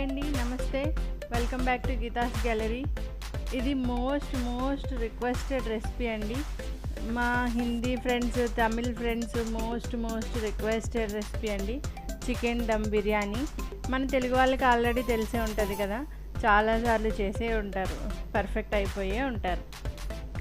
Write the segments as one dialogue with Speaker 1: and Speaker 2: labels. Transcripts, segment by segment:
Speaker 1: అండి, నమస్తే. Welcome back to Geetha's gallery. ఇది మోస్ట్ రిక్వెస్టెడ్ రెసిపీ అండి. మా Hindi friends, Tamil friends most requested recipe అండి. చికెన్ దమ్ బిర్యానీ. మన తెలుగు వాళ్ళకి ఆల్రెడీ తెలిసే ఉంటుంది కదా, చాలాసార్లు చేసే ఉంటారు, పర్ఫెక్ట్ అయిపోయే ఉంటారు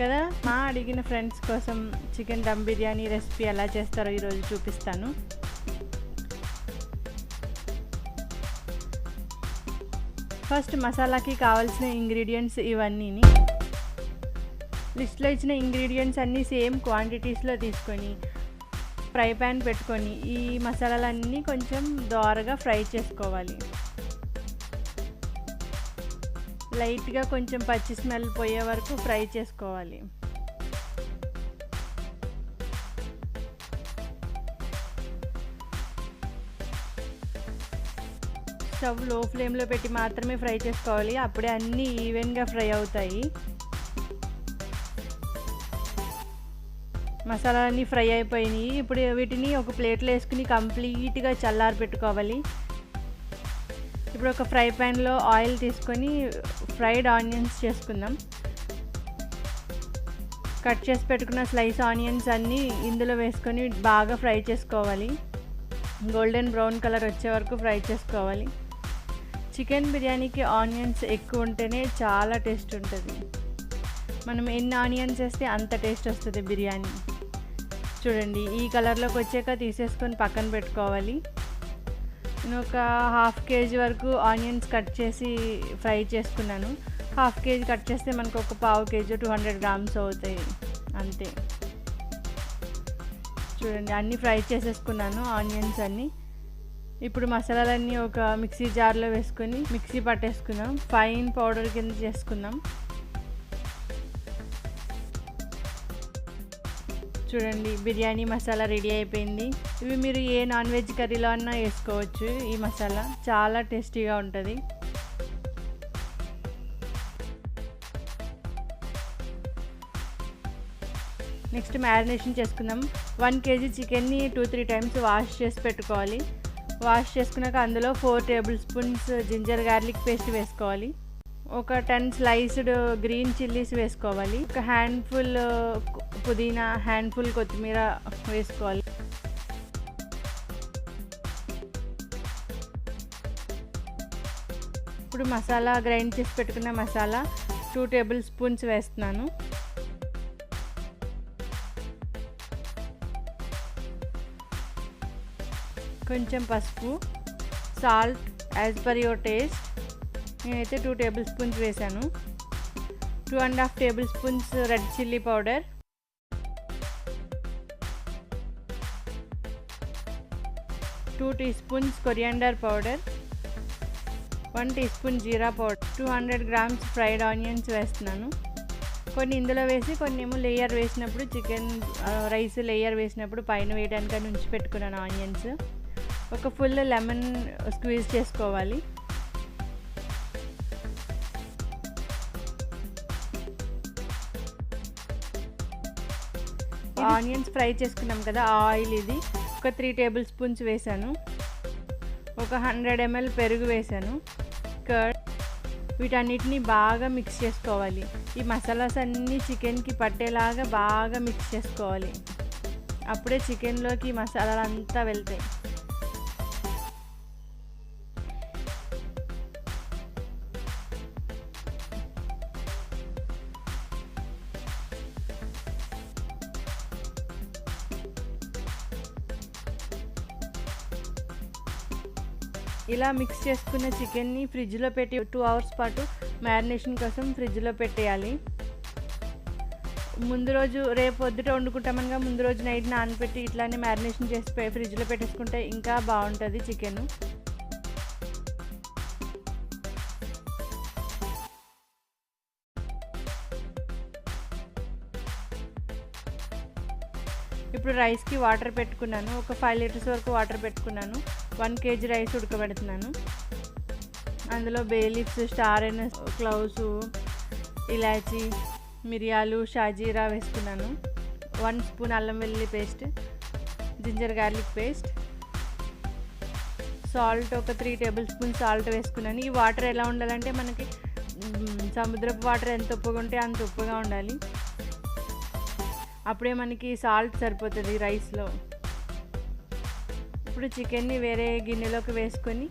Speaker 1: కదా. మా అడిగిన ఫ్రెండ్స్ కోసం చికెన్ దమ్ బిర్యానీ రెసిపీ ఎలా చేస్తారో ఈరోజు చూపిస్తాను. ఫస్ట్ మసాలాకి కావాల్సిన ఇంగ్రీడియంట్స్ ఇవన్నీ లిస్ట్లో ఇచ్చిన ఇంగ్రీడియంట్స్ అన్నీ సేమ్ క్వాంటిటీస్లో తీసుకొని ఫ్రై ప్యాన్ పెట్టుకొని ఈ మసాలాలన్నీ కొంచెం దోరగా ఫ్రై చేసుకోవాలి. లైట్గా కొంచెం పచ్చి స్మెల్ పోయే వరకు ఫ్రై చేసుకోవాలి. స్టవ్ లో ఫ్లేమ్లో పెట్టి మాత్రమే ఫ్రై చేసుకోవాలి, అప్పుడే అన్నీ ఈవెన్గా ఫ్రై అవుతాయి. మసాలాలన్నీ ఫ్రై అయిపోయినాయి. ఇప్పుడు వీటిని ఒక ప్లేట్లో వేసుకుని కంప్లీట్గా చల్లారి పెట్టుకోవాలి. ఇప్పుడు ఒక ఫ్రై ప్యాన్లో ఆయిల్ తీసుకొని ఫ్రైడ్ ఆనియన్స్ చేసుకుందాం. కట్ చేసి పెట్టుకున్న స్లైస్ ఆనియన్స్ అన్నీ ఇందులో వేసుకొని బాగా ఫ్రై చేసుకోవాలి. గోల్డెన్ బ్రౌన్ కలర్ వచ్చే వరకు ఫ్రై చేసుకోవాలి. చికెన్ బిర్యానీకి ఆనియన్స్ ఎక్కువ ఉంటేనే చాలా టేస్ట్ ఉంటుంది. మనం ఎన్ని ఆనియన్స్ వేస్తే అంత టేస్ట్ వస్తుంది బిర్యానీ. చూడండి, ఈ కలర్లోకి వచ్చాక తీసేసుకొని పక్కన పెట్టుకోవాలి. నేను ఒక ½ కేజీ వరకు ఆనియన్స్ కట్ చేసి ఫ్రై చేసుకున్నాను. ½ కేజీ కట్ చేస్తే మనకు ఒక ½ కేజీ 200 గ్రామ్స్ అవుతాయి అంతే. చూడండి, అన్నీ ఫ్రై చేసేసుకున్నాను ఆనియన్స్ అన్నీ. ఇప్పుడు మసాలాలన్నీ ఒక మిక్సీ జార్లో వేసుకొని మిక్సీ పట్టేసుకుందాం. ఫైన్ పౌడర్ కింద చేసుకుందాం. చూడండి, బిర్యానీ మసాలా రెడీ అయిపోయింది. ఇవి మీరు ఏ నాన్ వెజ్ కర్రీలో అన్నా వేసుకోవచ్చు. ఈ మసాలా చాలా టేస్టీగా ఉంటుంది. నెక్స్ట్ మ్యారినేషన్ చేసుకుందాం. 1 కేజీ చికెన్ని 2-3 టైమ్స్ వాష్ చేసి పెట్టుకోవాలి. వాష్ చేసుకున్నాక అందులో 4 table spoons ginger garlic paste వేసుకోవాలి. ఒక 10 స్లైస్డ్ గ్రీన్ చిల్లీస్ వేసుకోవాలి. ఒక హ్యాండ్ఫుల్ పుదీనా, హ్యాండ్ఫుల్ కొత్తిమీర వేసుకోవాలి. ఇప్పుడు మసాలా గ్రైండ్ చేసి పెట్టుకున్న మసాలా 2 టేబుల్ స్పూన్స్ వేస్తున్నాను. కొంచెం పసుపు, salt as per your taste. నేనైతే 2 టేబుల్ స్పూన్స్ వేసాను. 2.5 tablespoons red chilli powder, 2 teaspoons coriander powder, 1 teaspoon jeera powder, 200 grams fried onions వేస్తున్నాను. కొన్ని ఇందులో వేసి కొన్ని ఏమో లేయర్ వేసినప్పుడు, చికెన్ రైస్ లేయర్ వేసినప్పుడు పైన వేయడానికని ఉంచి పెట్టుకున్నాను ఆనియన్స్. ఒక ఫుల్ లెమన్ స్క్వీజ్ చేసుకోవాలి. ఆనియన్స్ ఫ్రై చేసుకున్నాం కదా, ఆయిల్ ఇది ఒక 3 టేబుల్ స్పూన్స్ వేసాను. ఒక 100 ml పెరుగు వేసాను. కర్డ్. వీటన్నిటిని బాగా మిక్స్ చేసుకోవాలి. ఈ మసాలాస్ అన్నీ చికెన్కి పట్టేలాగా బాగా మిక్స్ చేసుకోవాలి. అప్పుడే చికెన్లోకి ఈ మసాలాలు అంతా వెళ్తాయి. ఇలా మిక్స్ చేసుకున్న చికెన్ని ఫ్రిడ్జ్లో పెట్టి 2 అవర్స్ పాటు మ్యారినేషన్ కోసం ఫ్రిడ్జ్లో పెట్టేయాలి. ముందు రోజు రేపు పొద్దుట వండుకుంటామనగా ముందు రోజు నైట్ నానబెట్టి ఇట్లానే మ్యారినేషన్ చేసి ఫ్రిడ్జ్లో పెట్టేసుకుంటే ఇంకా బాగుంటుంది చికెన్. ఇప్పుడు రైస్కి వాటర్ పెట్టుకున్నాను. ఒక 5 లీటర్స్ వరకు వాటర్ పెట్టుకున్నాను. 1 కేజీ రైస్ ఉడకబెడుతున్నాను. అందులో bay leaves, star anise, cloves, elaichi, మిరియాలు, షాజీరా వేసుకున్నాను. 1 స్పూన్ అల్లం వెల్లుల్లి paste, ginger garlic paste, salt ఒక 3 టేబుల్ స్పూన్ సాల్ట్ వేసుకున్నాను. ఈ వాటర్ ఎలా ఉండాలంటే మనకి సముద్రపు వాటర్ ఎంత ఉప్పుగా ఉంటే అంత ఉప్పుగా ఉండాలి. అప్పుడే మనకి సాల్ట్ సరిపోతుంది రైస్లో. ఇప్పుడు చికెన్ని వేరే గిన్నెలోకి వేసుకొని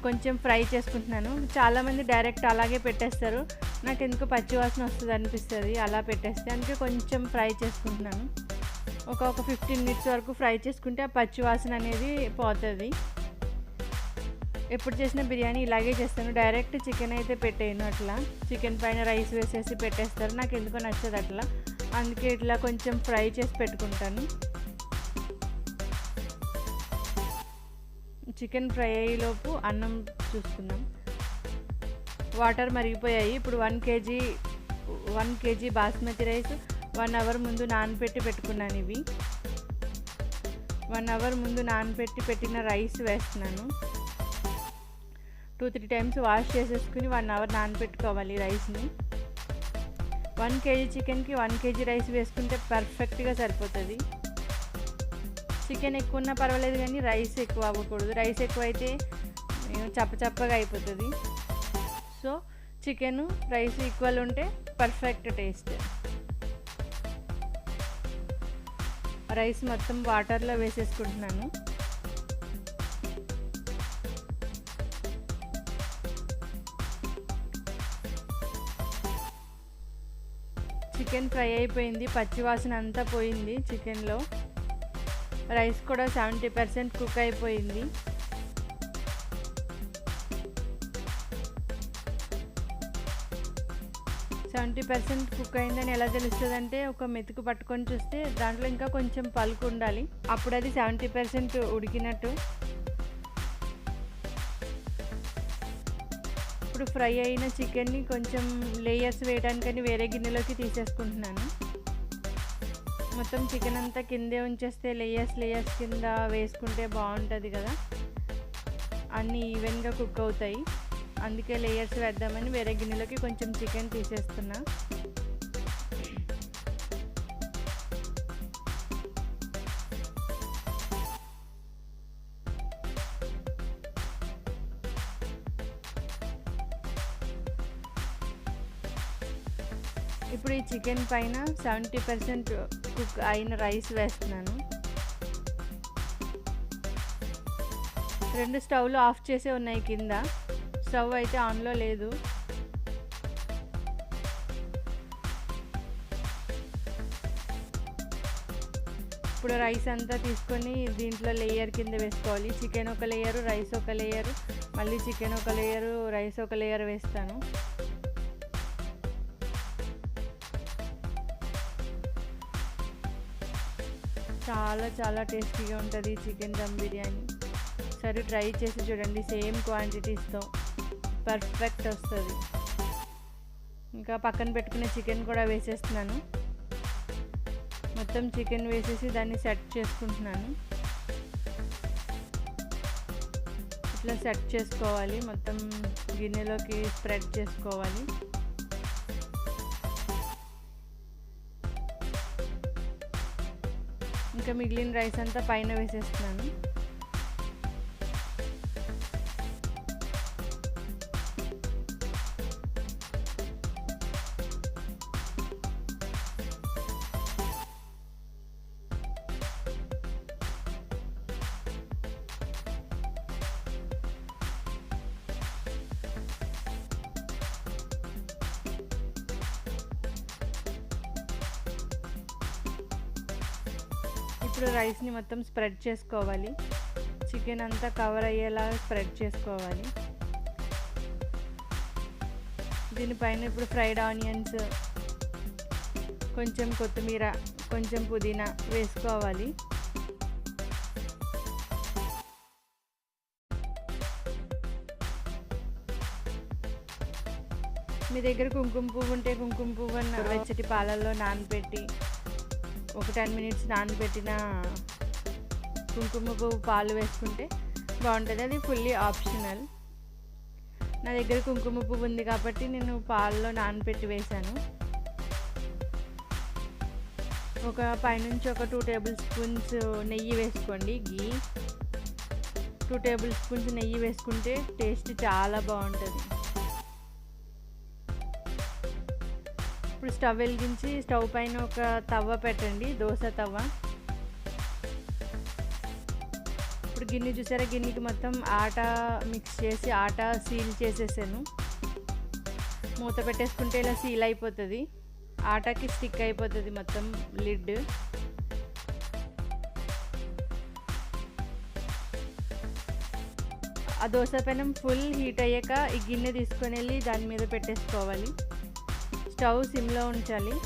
Speaker 1: కొంచెం ఫ్రై చేసుకుంటున్నాను. చాలామంది డైరెక్ట్ అలాగే పెట్టేస్తారు. నాకు ఎందుకు పచ్చివాసన వస్తుంది అనిపిస్తుంది అలా పెట్టేస్తే, అందుకే కొంచెం ఫ్రై చేసుకుంటున్నాను. ఒక 15 మినిట్స్ వరకు ఫ్రై చేసుకుంటే ఆ పచ్చివాసన అనేది పోతుంది. ఎప్పుడు చేసిన బిర్యానీ ఇలాగే చేస్తాను. డైరెక్ట్ చికెన్ అయితే పెట్టేయను. అట్లా చికెన్ పైన రైస్ వేసేసి పెట్టేస్తారు. నాకు ఎందుకో నచ్చదు అట్లా. అందుకే ఇట్లా కొంచెం ఫ్రై చేసి పెట్టుకుంటాను. చికెన్ ఫ్రై అయ్యేలోపు అన్నం చూసుకుందాం. వాటర్ మరిగిపోయాయి. ఇప్పుడు 1 కేజీ బాస్మతి రైస్ 1 అవర్ ముందు నానబెట్టి పెట్టుకున్నాను. ఇవి 1 అవర్ ముందు నానబెట్టి పెట్టిన రైస్ వేస్తున్నాను. 2-3 టైమ్స్ వాష్ చేసేసుకుని 1 అవర్ నానబెట్టుకోవాలి రైస్ని. 1 కేజీ చికెన్కి 1 కేజీ రైస్ వేసుకుంటే పర్ఫెక్ట్గా సరిపోతుంది. చికెన్ ఎక్కువ ఉన్నా పర్వాలేదు కానీ రైస్ ఎక్కువ అవ్వకూడదు. రైస్ ఎక్కువ అయితే చప్పచప్పగా అయిపోతుంది. సో చికెన్ రైస్ ఈక్వల్ ఉంటే పర్ఫెక్ట్ టేస్ట్. రైస్ మొత్తం వాటర్లో వేసేసుకుంటున్నాను. చికెన్ ఫ్రై అయిపోయింది. పచ్చివాసన అంతా పోయింది చికెన్లో. రైస్ కూడా 70% కుక్ అయిపోయింది. కుక్ అయిందని ఎలా తెలుస్తుంది అంటే, ఒక మెతుకు పట్టుకొని చూస్తే దాంట్లో ఇంకా కొంచెం పలుకు ఉండాలి. అప్పుడు అది 70% ఉడికినట్టు. ఇప్పుడు ఫ్రై అయిన చికెన్ని కొంచెం లేయర్స్ వేయడానికని వేరే గిన్నెలోకి తీసేసుకుంటున్నాను. మొత్తం చికెన్ అంతా కిందే ఉంచేస్తే లేయర్స్ కింద వేసుకుంటే బాగుంటుంది కదా, అన్నీ ఈవెన్గా కుక్ అవుతాయి. అందుకే లేయర్స్ వేద్దామని వేరే గిన్నెలోకి కొంచెం చికెన్ తీసేస్తున్నా. ఇప్పుడు ఈ చికెన్ పైన 70% కుక్ అయిన రైస్ వేస్తున్నాను. 2 స్టవ్లు ఆఫ్ చేసే ఉన్నాయి కింద. స్టవ్ అయితే ఆన్లో లేదు. ఇప్పుడు రైస్ అంతా తీసుకొని దీంట్లో లేయర్ కింద వేసుకోవాలి. చికెన్ ఒక లేయరు, రైస్ ఒక లేయరు, మళ్ళీ చికెన్ ఒక లేయరు, రైస్ ఒక లేయర్ వేస్తాను. చాలా టేస్టీగా ఉంటుంది చికెన్ దమ్ బిర్యానీ. సరే ట్రై చేసి చూడండి. సేమ్ క్వాంటిటీస్తో పర్ఫెక్ట్ వస్తుంది. ఇంకా పక్కన పెట్టుకునే చికెన్ కూడా వేసేస్తున్నాను. మొత్తం చికెన్ వేసేసి దాన్ని సెట్ చేసుకుంటున్నాను. ఇట్లా సెట్ చేసుకోవాలి. మొత్తం గిన్నెలోకి స్ప్రెడ్ చేసుకోవాలి. ఇంకా మిగిలిన రైస్ అంతా పైన వేసేస్తున్నాను. ఇప్పుడు రైస్ని మొత్తం స్ప్రెడ్ చేసుకోవాలి. చికెన్ అంతా కవర్ అయ్యేలా స్ప్రెడ్ చేసుకోవాలి. దీనిపైన ఇప్పుడు ఫ్రైడ్ ఆనియన్స్, కొంచెం కొత్తిమీర, కొంచెం పుదీనా వేసుకోవాలి. మీ దగ్గర కుంకుమ పువ్వు ఉంటే కుంకుమ పువ్వు వెచ్చటి పాలల్లో నానబెట్టి ఒక 10 మినిట్స్ నానబెట్టిన కుంకుమ పువ్వు పాలు వేసుకుంటే బాగుంటుంది. అది ఫుల్లీ ఆప్షనల్. నా దగ్గర కుంకుమ పువ్వు ఉంది కాబట్టి నేను పాలలో నానబెట్టి వేశాను. పైనుంచి ఒక 2 టేబుల్ స్పూన్స్ నెయ్యి వేసుకోండి. గీ 2 టేబుల్ స్పూన్స్ నెయ్యి వేసుకుంటే టేస్ట్ చాలా బాగుంటుంది. ఇప్పుడు స్టవ్ వెలిగించి స్టవ్ పైన ఒక తవ్వ పెట్టండి, దోశ తవ్వ. ఇప్పుడు గిన్నె చూసారా, గిన్నెకి మొత్తం ఆటా మిక్స్ చేసి ఆటా సీల్ చేసేసాను. మూత పెట్టేసుకుంటే ఇలా సీల్ అయిపోతుంది, ఆటాకి స్టిక్ అయిపోతుంది మొత్తం లిడ్. ఆ దోశ పెనం ఫుల్ హీట్ అయ్యాక ఈ గిన్నె తీసుకొని వెళ్ళి దాని మీద పెట్టేసుకోవాలి. స్టవ్ సిమ్లో ఉంచాలి,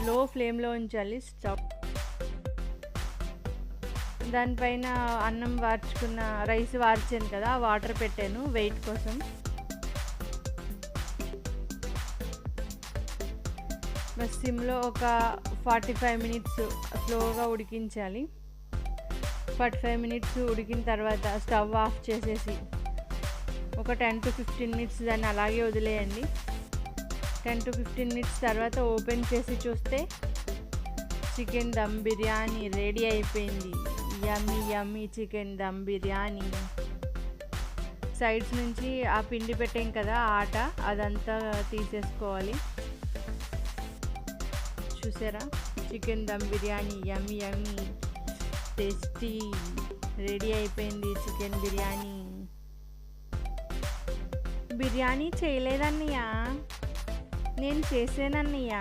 Speaker 1: లో ఫ్లేమ్లో ఉంచాలి స్టవ్. దానిపైన అన్నం వార్చుకున్న రైస్ వార్చాను కదా, వాటర్ పెట్టాను వెయిట్ కోసం. బస్ సిమ్లో ఒక 45 మినిట్స్ స్లోగా ఉడికించాలి. 45 మినిట్స్ ఉడికిన తర్వాత స్టవ్ ఆఫ్ చేసేసి ఒక 10 to 15 మినిట్స్ దాన్ని అలాగే వదిలేయండి. 10 to 15 మినిట్స్ తర్వాత ఓపెన్ చేసి చూస్తే చికెన్ దమ్ బిర్యానీ రెడీ అయిపోయింది. Yummy yummy chicken dum biryani. Sides నుంచి ఆ పిండి పెట్టాం కదా ఆట, అదంతా తీసేసుకోవాలి. చూసారా, chicken dum biryani yummy yummy tasty ready అయిపోయింది చికెన్ బిర్యానీ. బిర్యానీ చేయలేదన్నయ్య, నేను చేసానన్నయ్య.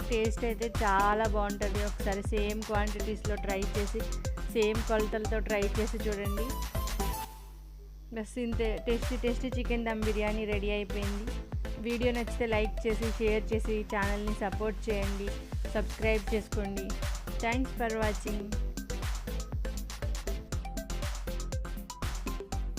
Speaker 1: టేస్ట్ అయితే చాలా బాగుంటుంది. ఒకసారి సేమ్ క్వాంటిటీస్లో ట్రై చేసి, సేమ్ కొలతలతో ట్రై చేసి చూడండి. బస్ ఇంతే, tasty chicken dum biryani ready అయిపోయింది. వీడియో నచ్చితే లైక్ చేసి, షేర్ చేసి ఛానల్ని సపోర్ట్ చేయండి, సబ్స్క్రైబ్ చేసుకోండి. Thanks for watching.